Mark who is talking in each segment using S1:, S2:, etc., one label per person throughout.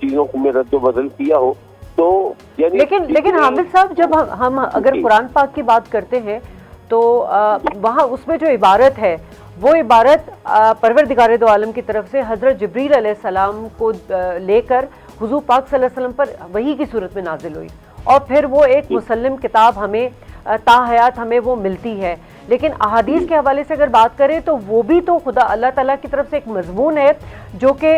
S1: چیزوں کو میں رد و بدل کیا ہو تو یعنی
S2: لیکن حامد صاحب جب ہم اگر قرآن پاک کی بات کرتے ہیں تو وہاں اس میں جو عبارت ہے وہ عبارت پروردگار دو عالم کی طرف سے حضرت جبریل علیہ السلام کو لے کر حضور پاک صلی اللہ علیہ وسلم پر وحی کی صورت میں نازل ہوئی اور پھر وہ ایک مسلم کتاب ہمیں تا حیات ہمیں وہ ملتی ہے. لیکن احادیث کے حوالے سے اگر بات کریں تو وہ بھی تو خدا اللہ تعالیٰ کی طرف سے ایک مضمون ہے جو کہ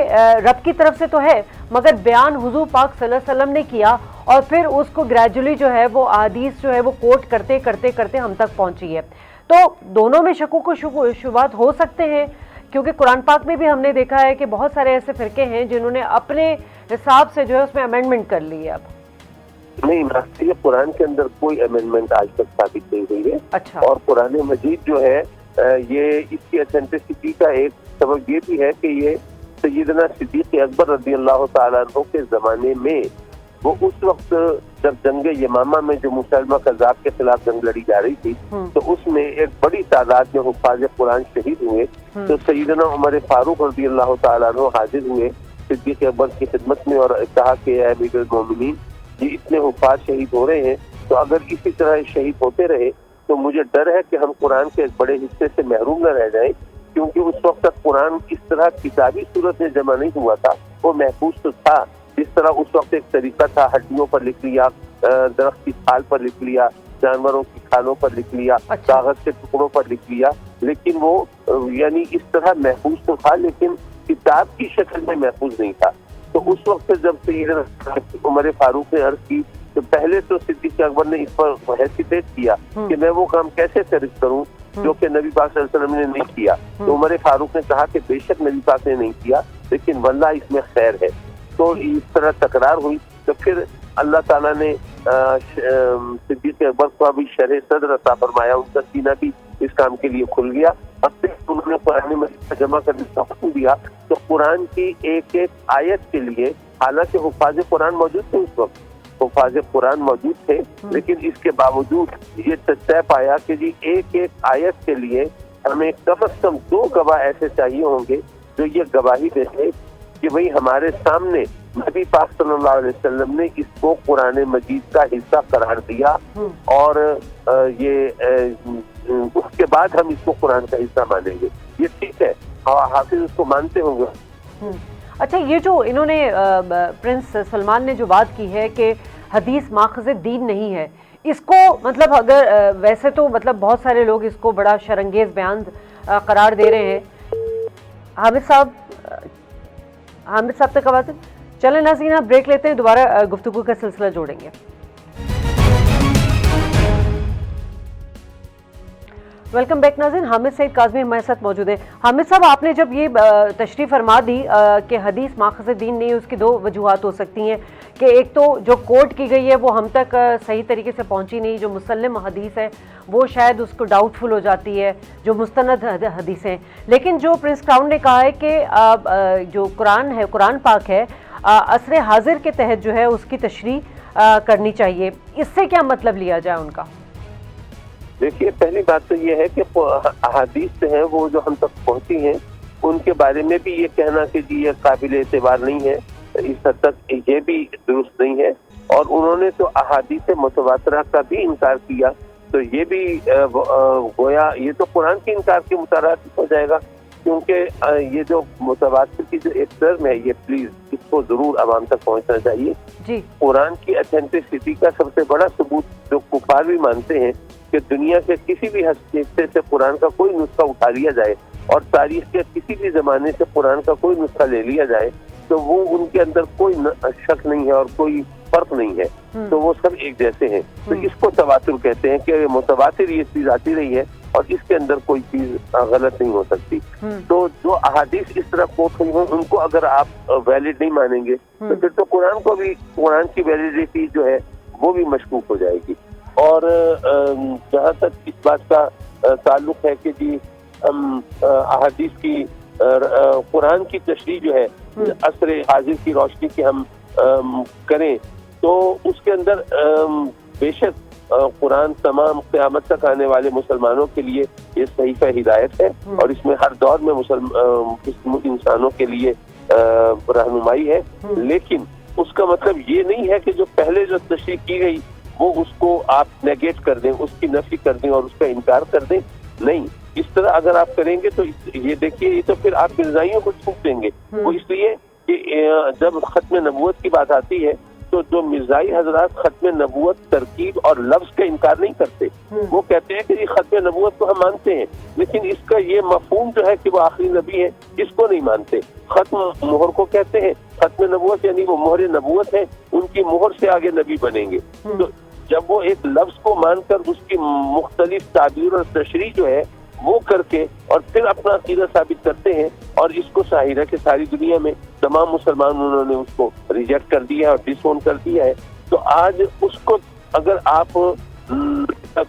S2: رب کی طرف سے تو ہے مگر بیان حضور پاک صلی اللہ علیہ وسلم نے کیا اور پھر اس کو گریجولی جو ہے وہ احادیث جو ہے وہ کوٹ کرتے کرتے کرتے ہم تک پہنچی ہے. تو دونوں میں شکوک و شبہات ہو سکتے ہیں کیونکہ قرآن پاک میں بھی ہم نے دیکھا ہے کہ بہت سارے ایسے فرقے ہیں جنہوں نے اپنے حساب سے جو ہے اس میں امینڈمنٹ کر لی ہے. اب
S1: نہیں، یہ قرآن کے اندر کوئی امینڈمنٹ آج تک ثابت نہیں ہوئی ہے.
S2: اچھا.
S1: اور قرآن مجید جو ہے یہ اس کی اتھینٹسٹی کا ایک سبب یہ بھی ہے کہ یہ سیدنا صدیق اکبر رضی اللہ تعالیٰ عنہ کے زمانے میں وہ اس وقت جب جنگ یمامہ میں جو مسلمہ کذاب کے خلاف جنگ لڑی جا رہی تھی تو اس میں ایک بڑی تعداد میں حفاظ قرآن شہید ہوئے تو سیدنا عمر فاروق رضی اللہ تعالیٰ عنہ حاضر ہوئے صدیق اکبر کی خدمت میں اور کہا کہ اے امیر المومنین یہ اتنے حفاظ شہید ہو رہے ہیں تو اگر اسی طرح شہید ہوتے رہے تو مجھے ڈر ہے کہ ہم قرآن کے ایک بڑے حصے سے محروم نہ رہ جائیں کیونکہ اس وقت تک قرآن اس طرح کتابی صورت میں جمع نہیں ہوا تھا. وہ محفوظ تو تھا جس طرح اس وقت ایک طریقہ تھا ہڈیوں پر لکھ لیا, درخت کی چھال پر لکھ لیا, جانوروں کی کھالوں پر لکھ لیا, کاغذ کے ٹکڑوں پر لکھ لیا, لیکن وہ یعنی اس طرح محفوظ تو تھا لیکن کتاب کی شکل میں محفوظ نہیں تھا. تو اس وقت جب سیدنا عمر فاروق نے عرض کی تو پہلے تو صدیق اکبر نے اس پر ہیسیٹیٹ کیا کہ میں وہ کام کیسے کروں جو کہ نبی پاک صلی اللہ علیہ وسلم نے نہیں کیا. تو عمر فاروق نے کہا کہ بے شک نبی پاک نے نہیں کیا لیکن واللہ اس میں خیر ہے. تو اس طرح تکرار ہوئی تو پھر اللہ تعالیٰ نے صدیق اکبر کو ابھی شرح صدر عطا فرمایا, ان کا سینہ بھی اس کام کے لیے کھل گیا. اب پھر انہوں نے قرآن مجید جمع کرنے کا حکم دیا تو قرآن کی ایک ایک آیت کے لیے, حالانکہ حفاظ قرآن موجود تھے اس وقت, حفاظ قرآن موجود تھے لیکن اس کے باوجود یہ طے پایا کہ جی ایک ایک آیت کے لیے ہمیں کم از کم 2 گواہ ایسے چاہیے ہوں گے جو یہ گواہی دیں کہ بھئی ہمارے سامنے نبی پاک صلی اللہ علیہ وسلم نے اس کو قرآن مجید کا حصہ قرار دیا اور یہ اس کے بعد ہم اس کو قرآن کا حصہ مانیں گے. یہ ٹھیک ہے, حافظ اس کو مانتے ہوں گے.
S2: اچھا, یہ جو انہوں نے پرنس سلمان نے جو بات کی ہے کہ حدیث ماخذ دین نہیں ہے, اس کو مطلب اگر ویسے تو مطلب بہت سارے لوگ اس کو بڑا شرنگیز بیان قرار دے رہے ہیں. حامد صاحب تک آواز ہے. چلیں ناظرین, آپ بریک لیتے ہیں, دوبارہ گفتگو کا سلسلہ جوڑیں گے. ویلکم بیک ناظرین, حامد سعید کاظمی ہمارے ساتھ موجود ہیں. حامد صاحب, آپ نے جب یہ تشریح فرما دی کہ حدیث ماخذ دین نہیں, اس کی 2 وجوہات ہو سکتی ہیں کہ ایک تو جو کوٹ کی گئی ہے وہ ہم تک صحیح طریقے سے پہنچی نہیں, جو مسلم حدیث ہے وہ شاید اس کو ڈاؤٹ فل ہو جاتی ہے, جو مستند حدیثیں. لیکن جو پرنس کراؤن نے کہا ہے کہ جو قرآن ہے, قرآن پاک ہے, عصر حاضر کے تحت جو ہے اس کی تشریح کرنی چاہیے, اس سے کیا مطلب لیا جائے ان کا؟
S1: دیکھیے, پہلی بات تو یہ ہے کہ احادیث سے ہیں وہ جو ہم تک پہنچی ہیں ان کے بارے میں بھی یہ کہنا کہ جی یہ قابل اعتبار نہیں ہے, اس حد تک یہ بھی درست نہیں ہے. اور انہوں نے تو احادیث متواترہ کا بھی انکار کیا تو یہ بھی گویا یہ تو قرآن کے انکار کے مترادف ہو جائے گا, کیونکہ یہ جو متواتر کی جو ایک ٹرم ہے یہ پلیز اس کو ضرور عوام تک پہنچنا چاہیے.
S2: جی,
S1: قرآن کی اتھینٹسٹی کا سب سے بڑا ثبوت جو کفار بھی مانتے ہیں کہ دنیا کے کسی بھی حصے سے قرآن کا کوئی نسخہ اٹھا لیا جائے اور تاریخ کے کسی بھی زمانے سے قرآن کا کوئی نسخہ لے لیا جائے تو وہ ان کے اندر کوئی شک نہیں ہے اور کوئی فرق نہیں ہے, تو وہ سب ایک جیسے ہیں. تو اس کو تواتر کہتے ہیں کہ متواتر یہ چیز آتی رہی ہے اور اس کے اندر کوئی چیز غلط نہیں ہو سکتی. تو جو احادیث اس طرح کوٹ ہوئی ہوں ان کو اگر آپ ویلڈ نہیں مانیں گے تو پھر تو قرآن کو بھی, قرآن کی ویلڈیٹی جو ہے وہ بھی مشکوک ہو جائے گی. اور جہاں تک اس بات کا تعلق ہے کہ جی ہم احادیث کی قرآن کی تشریح جو ہے عصر حاضر کی روشنی کی ہم کریں تو اس کے اندر بے شک قرآن تمام قیامت تک آنے والے مسلمانوں کے لیے یہ صحیفہ ہدایت ہے اور اس میں ہر دور میں انسانوں کے لیے رہنمائی ہے، لیکن اس کا مطلب یہ نہیں ہے کہ جو پہلے جو تشریح کی گئی وہ اس کو آپ نیگیٹ کر دیں، اس کی نفی کر دیں اور اس کا انکار کر دیں. نہیں، اس طرح اگر آپ کریں گے تو یہ دیکھیے، یہ تو پھر آپ مرزائیوں کو چھوٹ دیں گے. وہ اس لیے کہ جب ختم نبوت کی بات آتی ہے تو جو مرزائی حضرات ختم نبوت ترکیب اور لفظ کا انکار نہیں کرتے. وہ کہتے ہیں کہ یہ ختم نبوت کو ہم مانتے ہیں، لیکن اس کا یہ مفہوم جو ہے کہ وہ آخری نبی ہے، اس کو نہیں مانتے. ختم مہر کو کہتے ہیں، ختم نبوت یعنی وہ مہر نبوت ہے، ان کی مہر سے آگے نبی بنیں گے. تو جب وہ ایک لفظ کو مان کر اس کی مختلف تعبیر اور تشریح جو ہے وہ کر کے اور پھر اپنا عقیدہ ثابت کرتے ہیں، اور اس کو ظاہر ہے کہ ساری دنیا میں تمام مسلمان انہوں نے اس کو ریجیکٹ کر دیا ہے اور ڈس اون کر دیا ہے. تو آج اس کو اگر آپ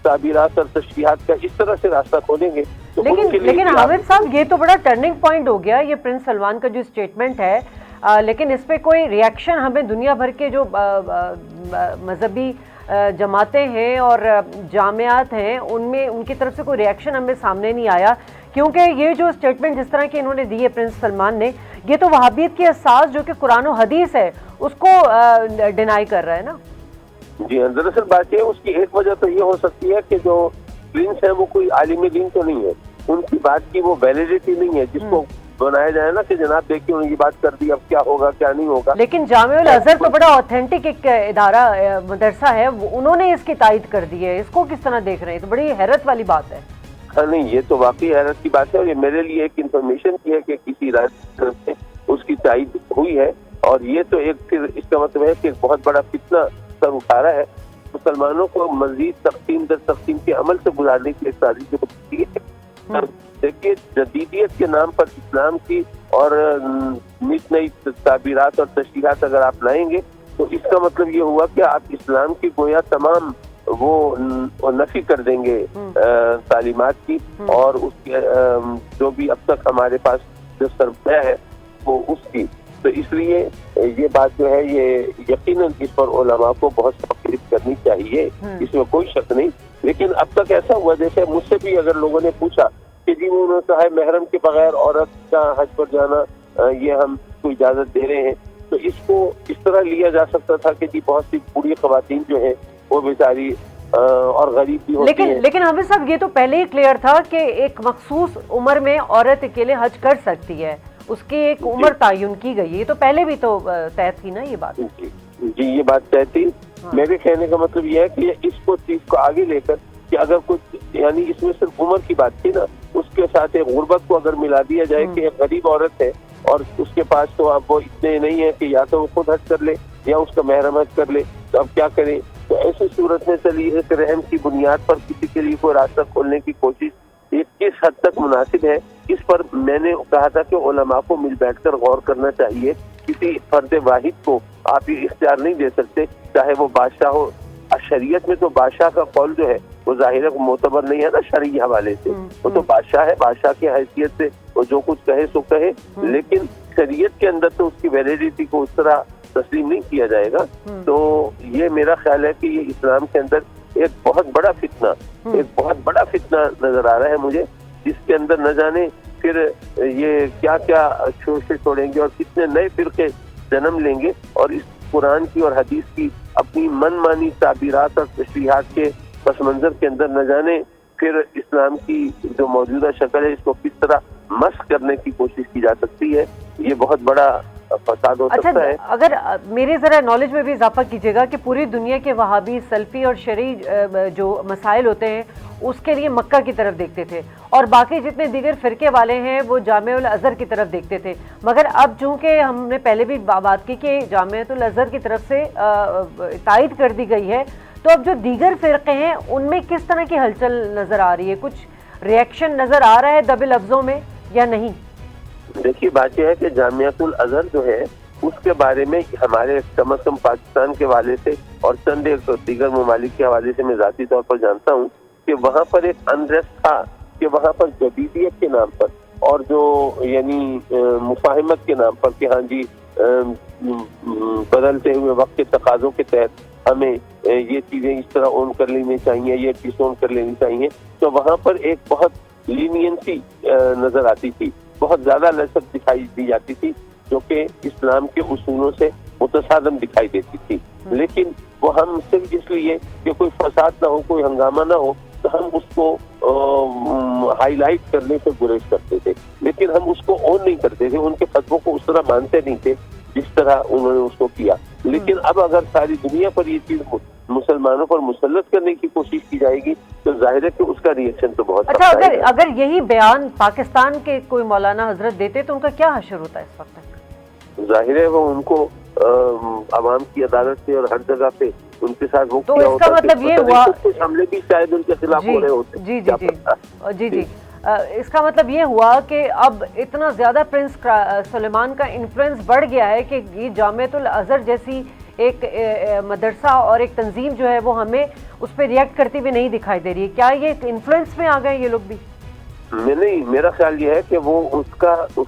S1: تعبیرات اور تشریحات کا اس طرح سے راستہ کھولیں گے تو
S2: لیکن حامد صاحب، یہ تو بڑا ٹرننگ پوائنٹ ہو گیا یہ پرنس سلمان کا جو اسٹیٹمنٹ ہے، لیکن اس پہ کوئی ریاکشن ہمیں دنیا بھر کے جو مذہبی جماعتیں ہیں اور جامعات ہیں ان کی طرف سے کوئی ریاکشن ہمیں سامنے نہیں آیا، کیونکہ یہ جو اسٹیٹمنٹ جس طرح کی انہوں نے دی ہے پرنس سلمان نے، یہ تو وہابیت کی اساس جو کہ قرآن و حدیث ہے اس کو ڈینائی کر رہا ہے نا.
S1: جی ہاں، دراصل بات یہ، اس کی ایک وجہ تو یہ ہو سکتی ہے کہ جو پرنس ہے وہ کوئی عالم دین تو نہیں ہے، ان کی بات کی وہ ویلیڈیٹی نہیں ہے جس کو بنایا جائے نا کہ جناب دیکھیے انہوں نے یہ بات کر دی، اب کیا ہوگا کیا نہیں ہوگا. لیکن
S2: جامعہ الازہر تو بڑا اوتھینٹک ایک ادارہ مدرسہ ہے، انہوں نے اس کی تائید کر دی ہے، اس کو کس طرح دیکھ رہے ہیں؟ تو بڑی حیرت والی بات ہے.
S1: ہاں نہیں، یہ تو واقعی حیرت کی بات ہے، اور یہ میرے لیے ایک انفارمیشن کی ہے کہ کسی ادارے سے اس کی تائید ہوئی ہے، اور یہ تو ایک پھر اس کا مطلب ہے کہ ایک بہت بڑا فتنہ سر اٹھا رہا ہے مسلمانوں کو مزید تقسیم در تقسیم کے عمل سے گزارنے کی سازش جو ہوتی ہے. دیکھیے، جدیدیت کے نام پر اسلام کی اور نئی تعبیرات اور تشریحات اگر آپ لائیں گے تو اس کا مطلب یہ ہوا کہ آپ اسلام کی گویا تمام وہ نفی کر دیں گے تعلیمات کی، اور اس کے جو بھی اب تک ہمارے پاس جو سرمایہ ہے وہ اس کی. تو اس لیے یہ بات جو ہے یہ یقیناً اس پر علماء کو بہت تقریر کرنی چاہیے، اس میں کوئی شک نہیں. لیکن اب تک ایسا ہوا، جیسے مجھ سے بھی اگر لوگوں نے پوچھا کہ جی انہوں نے کہا ہے محرم کے بغیر عورت کا حج پر جانا یہ ہم کو اجازت دے رہے ہیں، تو اس کو اس طرح لیا جا سکتا تھا کہ جی بہت سی بوڑھی خواتین جو ہیں وہ بیچاری اور غریب بھی ہوتی ہیں.
S2: لیکن حامد صاحب، یہ تو پہلے ہی کلیئر تھا کہ ایک مخصوص عمر میں عورت اکیلے حج کر سکتی ہے، اس کی ایک عمر تعین کی گئی ہے، یہ تو پہلے بھی تو طے تھی نا یہ بات.
S1: جی یہ بات طے تھی. میرے کہنے کا مطلب یہ ہے کہ اس چیز کو آگے لے کر کہ اگر کچھ یعنی اس میں صرف عمر کی بات تھی نا، اس کے ساتھ ایک غربت کو اگر ملا دیا جائے کہ ایک غریب عورت ہے اور اس کے پاس تو اب وہ اتنے نہیں ہے کہ یا تو وہ خود حج کر لے یا اس کا محرم حج کر لے، تو اب کیا کریں؟ تو ایسی صورت میں چلی ایک رحم کی بنیاد پر کسی کے لیے کوئی راستہ کھولنے کی کوشش یہ کس حد تک مناسب ہے، اس پر میں نے کہا تھا کہ علماء کو مل بیٹھ کر غور کرنا چاہیے. کسی فرد واحد کو آپ یہ اختیار نہیں دے سکتے، چاہے وہ بادشاہ ہو. شریعت میں تو بادشاہ کا قول جو ہے وہ ظاہر ہے معتبر نہیں ہے نا شرعی حوالے سے، وہ تو بادشاہ ہے، بادشاہ کی حیثیت سے وہ جو کچھ کہے سو کہے، لیکن شریعت کے اندر تو اس کی ویلیڈیٹی کو اس طرح تسلیم نہیں کیا جائے گا. تو یہ میرا خیال ہے کہ یہ اسلام کے اندر ایک بہت بڑا فتنہ نظر آ رہا ہے مجھے، جس کے اندر نہ جانے پھر یہ کیا کیا شوشے چھوڑیں گے اور کتنے نئے فرقے جنم لیں گے، اور اس قرآن کی اور حدیث کی اپنی من مانی تعبیرات اور تشریحات کے پس منظر کے اندر نہ جانے پھر اسلام کی جو موجودہ شکل ہے اس کو کس طرح مسخ کرنے کی کوشش کی جا سکتی ہے. یہ بہت بڑا فساد ہو سکتا ہے.
S2: اگر میرے ذرا نالج میں بھی اضافہ کیجیے گا کہ پوری دنیا کے وہابی، سلفی اور شرعی جو مسائل ہوتے ہیں اس کے لیے مکہ کی طرف دیکھتے تھے، اور باقی جتنے دیگر فرقے والے ہیں وہ جامعہ الازہر کی طرف دیکھتے تھے. مگر اب چونکہ ہم نے پہلے بھی بات کی کہ جامعہ الازہر کی طرف سے تائید کر دی گئی ہے، تو اب جو دیگر فرقے ہیں ان میں کس طرح کی ہلچل نظر آ رہی ہے؟ کچھ ریئیکشن نظر آ رہا ہے دبے لفظوں میں یا نہیں؟
S1: دیکھیے بات یہ ہے کہ جامعۃ الازہر جو ہے اس کے بارے میں ہمارے کم از کم پاکستان کے حوالے سے اور چند ایک دیگر ممالک کے حوالے سے میں ذاتی طور پر جانتا ہوں کہ وہاں پر ایک انریسٹ تھا کہ وہاں پر جدیدیت کے نام پر اور جو یعنی مفاہمت کے نام پر کہ ہاں جی بدلتے ہوئے وقت کے تقاضوں کے تحت ہمیں یہ چیزیں اس طرح اون کر لینی چاہیے، یہ ڈس اون کر لینی چاہیے، تو وہاں پر ایک بہت لینینسی نظر آتی تھی، بہت زیادہ لچک دکھائی دی جاتی تھی. جو کہ اسلام کے اصولوں سے متصادم دکھائی دیتی تھی، لیکن وہ ہم صرف اس لیے کہ کوئی فساد نہ ہو، کوئی ہنگامہ نہ ہو، تو ہم اس کو ہائی لائٹ کرنے سے گریز کرتے تھے، لیکن ہم اس کو اون نہیں کرتے تھے، ان کے فتووں کو اس طرح مانتے نہیں تھے جس طرح انہوں نے اس کو کیا۔ لیکن اب اگر ساری دنیا پر یہ چیز مسلمانوں پر مسلط کرنے کی کوشش کی جائے گی تو ظاہر ہے کہ اس کا ریئیکشن تو بہت
S2: اچھا، اگر یہی بیان پاکستان کے کوئی مولانا حضرت دیتے تو ان کا کیا حشر ہوتا ہے اس وقت تک؟
S1: ظاہر ہے وہ ان کو عوام کی عدالت سے اور ہر جگہ پہ ان کے ساتھ وہ
S2: تو
S1: کیا
S2: اس کا
S1: ہوتا
S2: مطلب یہ ہوا
S1: کچھ حملے بھی شاید ان کے خلاف ہو رہے ہوتے۔
S2: جی اس کا مطلب یہ ہوا کہ اب اتنا زیادہ پرنس سلیمان کا انفلوئنس بڑھ گیا ہے کہ یہ جامعۃ الازہر جیسی ایک مدرسہ اور ایک تنظیم جو ہے وہ ہمیں اس پہ ریئیکٹ کرتی ہوئی نہیں دکھائی دے رہی ہے۔ کیا یہ انفلوئنس میں آ گئے یہ لوگ بھی؟
S1: نہیں، میرا خیال یہ ہے کہ وہ اس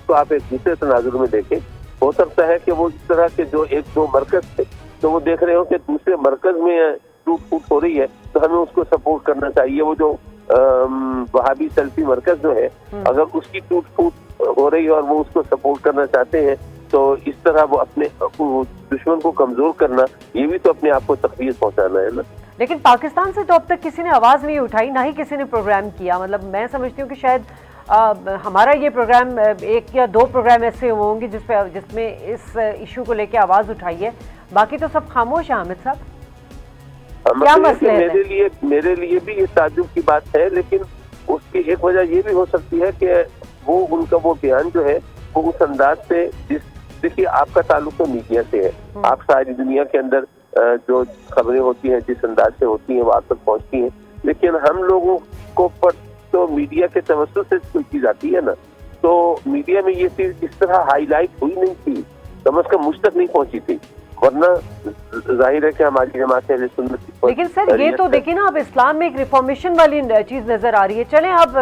S1: کو آپ ایک دوسرے تناظر میں دیکھیں۔ ہو سکتا ہے کہ وہ اس طرح کے جو ایک دو مرکز تھے تو وہ دیکھ رہے ہو کہ دوسرے مرکز میں ٹوٹ پھوٹ ہو رہی ہے تو ہمیں اس کو سپورٹ کرنا چاہیے۔ وہ جو وہابی سلفی مرکز جو ہے، اگر اس کی ٹوٹ پھوٹ ہو رہی ہے اور وہ اس کو سپورٹ کرنا چاہتے ہیں تو اس طرح وہ اپنے دشمن کو کمزور کرنا، یہ بھی تو اپنے آپ کو تکلیف پہنچانا ہے نا۔
S2: لیکن پاکستان سے تو اب تک کسی نے آواز نہیں اٹھائی، نہ ہی کسی نے پروگرام کیا۔ مطلب میں سمجھتی ہوں کہ شاید ہمارا یہ پروگرام ایک یا دو پروگرام ایسے ہوں گے جس میں اس ایشو کو لے کے آواز اٹھائی ہے، باقی تو سب خاموش ہیں۔ حامد صاحب، کیا مسئلہ ہے؟
S1: میرے لیے بھی یہ تعجب کی بات ہے، لیکن اس کی ایک وجہ یہ بھی ہو سکتی ہے کہ وہ ان کا وہ بیان جو ہے وہ اس انداز سے، دیکھیے آپ کا تعلق تو میڈیا سے ہے، آپ ساری دنیا کے اندر جو خبریں ہوتی ہیں جس انداز سے ہوتی ہیں وہ آپ تک پہنچتی ہیں، لیکن ہم لوگوں کو پر تو میڈیا کے توسط سے کوئی چیز آتی ہے نا، تو میڈیا میں یہ چیز اس طرح ہائی لائٹ ہوئی نہیں تھی، کم از کم مجھ تک نہیں پہنچی تھی، ورنہ ظاہر ہے کہ ہماری جماعت اہل سنت کی۔
S2: لیکن سر یہ تو دیکھیں نا، اب اسلام میں ایک ریفارمیشن والی چیز نظر آ رہی ہے۔ چلیں اب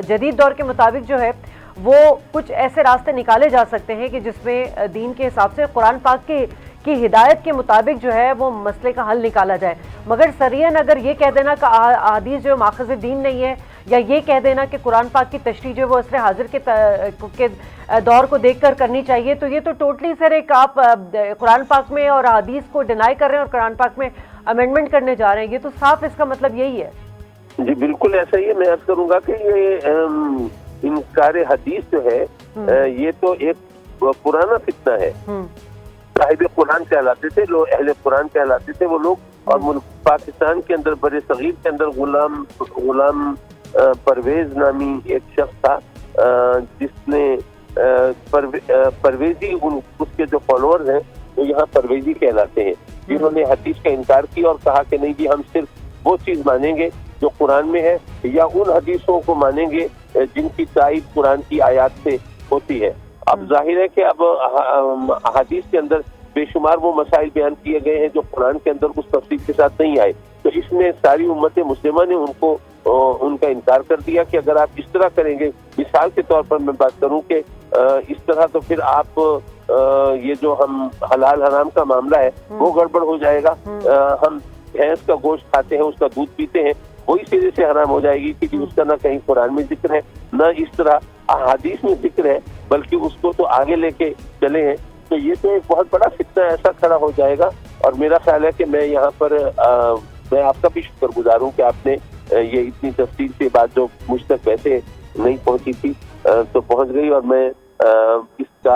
S2: جدید دور کے مطابق جو ہے وہ کچھ ایسے راستے نکالے جا سکتے ہیں کہ جس میں دین کے حساب سے قرآن پاک کی ہدایت کے مطابق جو ہے وہ مسئلے کا حل نکالا جائے، مگر سریعاً اگر یہ کہہ دینا کہ احادیث جو ماخذ دین نہیں ہے، یا یہ کہہ دینا کہ قرآن پاک کی تشریح جو ہے وہ عصر حاضر کے دور کو دیکھ کر کرنی چاہیے، تو یہ تو ٹوٹلی سر ایک آپ قرآن پاک میں اور احادیث کو ڈینائی کر رہے ہیں اور قرآن پاک میں امینڈمنٹ کرنے جا رہے ہیں۔ یہ تو صاف اس کا مطلب یہی ہے۔
S1: جی بالکل ایسا ہی ہے۔ میں عرض کروں گا کہ یہ انکار حدیث جو ہے یہ تو ایک پرانا فتنہ ہے۔ صاحب قرآن کہلاتے تھے لوگ، اہل قرآن کہلاتے تھے وہ لوگ، اور پاکستان کے اندر بر صغیر کے اندر غلام پرویز نامی ایک شخص تھا جس نے پرویزی، اس کے جو فالوورز ہیں وہ یہاں پرویزی کہلاتے ہیں، جنہوں نے حدیث کا انکار کیا اور کہا کہ نہیں جی ہم صرف وہ چیز مانیں گے جو قرآن میں ہے، یا ان حدیثوں کو مانیں گے جن کی تائید قرآن کی آیات سے ہوتی ہے۔ اب ظاہر ہے کہ اب حدیث کے اندر بے شمار وہ مسائل بیان کیے گئے ہیں جو قرآن کے اندر اس تفصیل کے ساتھ نہیں آئے، تو اس میں ساری امت مسلمہ نے ان کا انکار کر دیا کہ اگر آپ اس طرح کریں گے، مثال کے طور پر میں بات کروں کہ اس طرح تو پھر آپ یہ جو ہم حلال حرام کا معاملہ ہے وہ گڑبڑ ہو جائے گا۔ ہم بھینس کا گوشت کھاتے ہیں، اس کا دودھ پیتے ہیں، وہی سرے سے حرام ہو جائے گی، کیونکہ اس کا نہ کہیں قرآن میں ذکر ہے نہ اس طرح احادیث میں ذکر ہے، بلکہ اس کو تو آگے لے کے چلے ہیں۔ تو یہ تو ایک بہت بڑا فتنہ ایسا کھڑا ہو جائے گا، اور میرا خیال ہے کہ میں یہاں پر میں آپ کا بھی شکر گزار ہوں کہ آپ نے یہ اتنی تفصیل سے بات جو مجھ تک ویسے نہیں پہنچی تھی تو پہنچ گئی، اور میں اس کا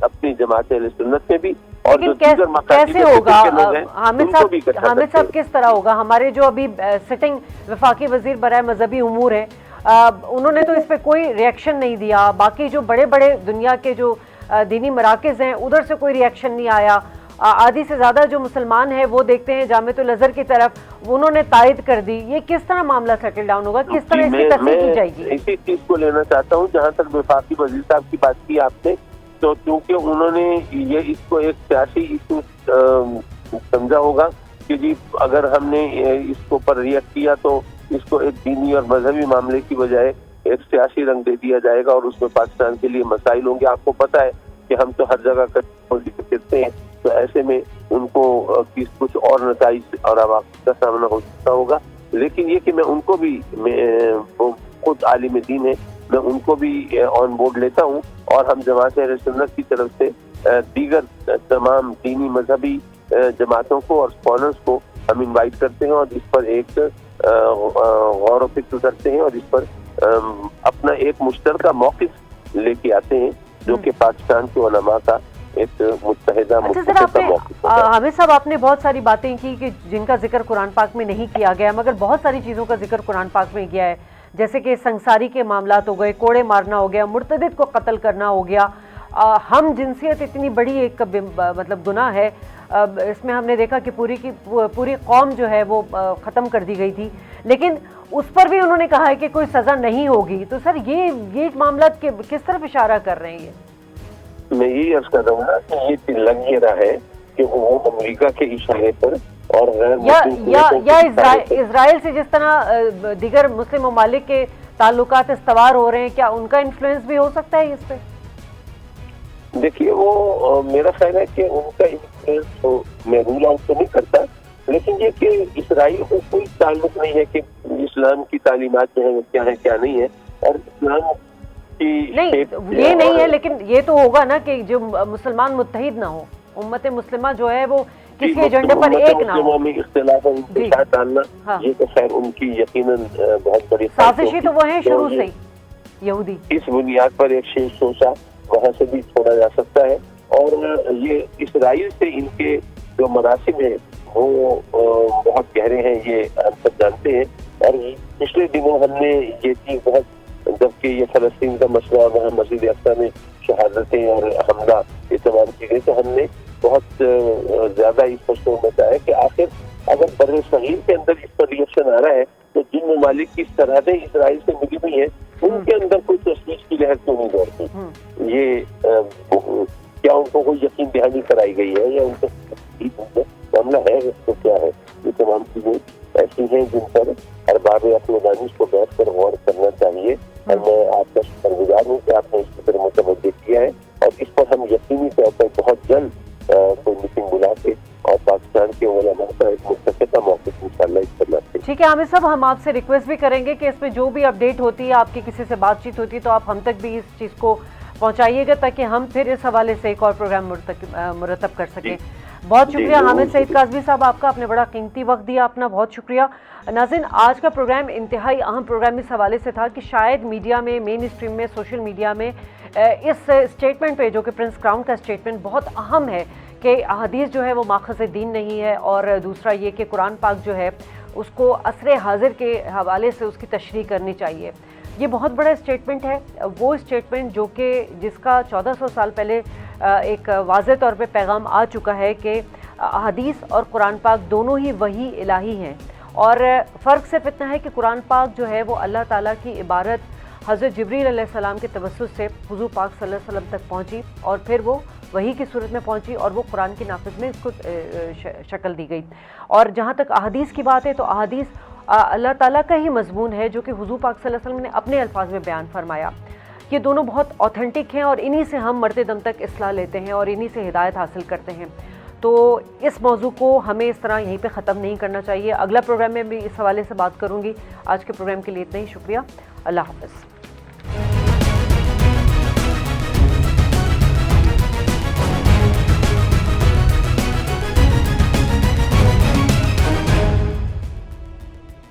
S1: اپنی جماعت اہل سنت میں بھی اور جو دیگر مقاصد
S2: کیسے ہوگا حامد صاحب کس طرح ہوگا؟ ہمارے جو ابھی سٹنگ وفاقی وزیر برائے مذہبی امور ہیں انہوں نے تو اس پہ کوئی ریئیکشن نہیں دیا، باقی جو بڑے بڑے دنیا کے جو دینی مراکز ہیں ادھر سے کوئی ریئیکشن نہیں آیا، آدھی سے زیادہ جو مسلمان ہیں وہ دیکھتے ہیں جامعۃ الازہر کی طرف، انہوں نے تائید کر دی۔ یہ کس طرح معاملہ سیٹل ڈاؤن ہوگا، کس طرح اس کی تصحیح کی جائے گی؟
S1: اسی چیز کو لینا چاہتا ہوں جہاں تک وفاقی وزیر صاحب کی بات کی آپ نے، تو کیونکہ انہوں نے یہ اس کو ایک سیاسی ایشو سمجھا ہوگا کہ جی اگر ہم نے اس کو پر ریئیکٹ کیا تو اس کو ایک دینی اور مذہبی معاملے کی بجائے ایک سیاسی رنگ دے دیا جائے گا اور اس میں پاکستان کے لیے مسائل ہوں گے۔ آپ کو پتہ ہے کہ ہم تو ہر جگہ کرتے ہیں، تو ایسے میں ان کو کچھ اور نتائج اور عواقب کا سامنا ہو سکتا ہوگا۔ لیکن یہ کہ میں ان کو بھی، وہ خود عالم دین ہے، میں ان کو بھی آن بورڈ لیتا ہوں، اور ہم جماعت اہل سنت کی طرف سے دیگر تمام دینی مذہبی جماعتوں کو اور اسکالرس کو ہم انوائٹ کرتے ہیں، اور اس پر ایک غور و فکر کرتے ہیں، اور اس پر اپنا ایک مشترکہ موقف لے کے آتے ہیں جو کہ پاکستان کے علماء کا ایک متحدہ موقف ہے۔
S2: حامد صاحب، آپ نے بہت ساری باتیں کی کہ جن کا ذکر قرآن پاک میں نہیں کیا گیا، مگر بہت ساری چیزوں کا ذکر قرآن پاک میں کیا ہے، جیسے کہ سنساری کے معاملات ہو گئے، کوڑے مارنا ہو گیا، مرتدد کو قتل کرنا ہو گیا، ہم جنسیت اتنی بڑی ایک مطلب گناہ ہے، اس میں ہم نے دیکھا کہ پوری قوم جو ہے وہ ختم کر دی گئی تھی، لیکن اس پر بھی انہوں نے کہا ہے کہ کوئی سزا نہیں ہوگی۔ تو سر یہ معاملات کس طرف اشارہ کر رہے ہیں؟
S1: میں یہی عرض کر رہا ہوں کہ یہ تلنگ یہ رہا ہے کہ وہ امریکہ کے اشارے پر اور
S2: یا اسرائیل سے جس طرح دیگر مسلم ممالک کے تعلقات استوار ہو رہے ہیں، کیا ان کا انفلوئنس بھی ہو سکتا ہے اس پہ؟
S1: دیکھیے، وہ میرا خیال ہے کہ ان کا انفلوئنس میں رول آؤٹ تو نہیں کرتا، لیکن یہ کہ اسرائیل کو کوئی تعلق نہیں ہے کہ اسلام کی تعلیمات جو ہیں وہ کیا ہے کیا نہیں ہے، اور اسلام
S2: نہیں یہ نہیں ہے، لیکن یہ تو ہوگا نا کہ جو مسلمان متحد نہ ہو، امت مسلمہ جو ہے وہ کسی ایجنڈے پر ایک نہ ہو،
S1: اختلاف ڈالنا، یہ تو خیر ان کی یقیناً بہت بڑی
S2: سازشی تو وہ ہیں شروع سے ہی یہودی،
S1: اس بنیاد پر ایک شیش سوچا وہاں سے بھی چھوڑا جا سکتا ہے، اور یہ اسرائیل سے ان کے جو مناسب ہیں وہ بہت گہرے ہیں، یہ ہم سب جانتے ہیں، اور پچھلے دنوں ہم نے یہ چیز بہت، جبکہ یہ فلسطین کا مسئلہ وہاں مسجد اقصی میں شہادتیں اور حملہ یہ تمام چیزیں، تو ہم نے بہت زیادہ اس پر شور مچایا کہ آخر اگر بر صغیر کے اندر اس پر ریئیکشن آ رہا ہے تو جن ممالک کی سرحدیں اسرائیل سے ملی ہوئی ہیں ان کے اندر کوئی تشویش کی لہر کیوں نہیں دوڑتی؟ یہ کیا ان کو کوئی یقین دہانی کرائی گئی ہے یا ان کو معاملہ ہے؟ اس کو کیا ہے؟ یہ تمام چیزیں ایسی ہیں جن پر ارباب اپنے دانش کو بیٹھ کر غور کرنا چاہیے، اور میں آپ کا شکر گزار ہوں کہ آپ نے اس کی طرف متوجہ کیا ہے، اور اس پر ہم یقینی طور پر بہت جلد کوئی میٹنگ بلا کے اور پاکستان کے علماء کا ایک متفقہ موقف انشاءاللہ اس پر لاتے ہیں۔
S2: ٹھیک ہے عامر صاحب، ہم آپ سے ریکویسٹ بھی کریں گے کہ اس میں جو بھی اپڈیٹ ہوتی ہے، آپ کی کسی سے بات چیت ہوتی ہے تو آپ ہم تک بھی اس چیز کو پہنچائیے گا تاکہ ہم پھر اس حوالے سے ایک اور پروگرام مرتب کر سکیں۔ بہت شکریہ حامد سعید کاظمی صاحب، آپ کا اپنے بڑا قیمتی وقت دیا، اپنا بہت شکریہ۔ ناظرین، آج کا پروگرام انتہائی اہم پروگرام اس حوالے سے تھا کہ شاید میڈیا میں، مین اسٹریم میں، سوشل میڈیا میں اس اسٹیٹمنٹ پہ، جو کہ پرنس کراؤن کا اسٹیٹمنٹ بہت اہم ہے کہ احادیث جو ہے وہ ماخذ دین نہیں ہے، اور دوسرا یہ کہ قرآن پاک جو ہے اس کو عصر حاضر کے حوالے سے اس کی تشریح کرنی چاہیے، یہ بہت بڑا اسٹیٹمنٹ ہے۔ وہ اسٹیٹمنٹ جو کہ جس کا 1400 سال پہلے ایک واضح طور پہ پیغام آ چکا ہے کہ احادیث اور قرآن پاک دونوں ہی وحی الہی ہیں، اور فرق صرف اتنا ہے کہ قرآن پاک جو ہے وہ اللہ تعالیٰ کی عبارت حضرت جبریل علیہ السلام کے توسط سے حضور پاک صلی اللہ علیہ وسلم تک پہنچی، اور پھر وہ وحی کی صورت میں پہنچی، اور وہ قرآن کی نافذ میں اس کو شکل دی گئی۔ اور جہاں تک احادیث کی بات ہے تو احادیث اللہ تعالیٰ کا ہی مضمون ہے، جو کہ حضور پاک صلی اللہ علیہ وسلم نے اپنے الفاظ میں بیان فرمایا۔ یہ دونوں بہت اوتھینٹک ہیں، اور انہی سے ہم مرتے دم تک اصلاح لیتے ہیں اور انہی سے ہدایت حاصل کرتے ہیں۔ تو اس موضوع کو ہمیں اس طرح یہیں پہ ختم نہیں کرنا چاہیے۔ اگلا پروگرام میں بھی اس حوالے سے بات کروں گی۔ آج کے پروگرام کے لیے اتنا ہی، شکریہ، اللہ حافظ۔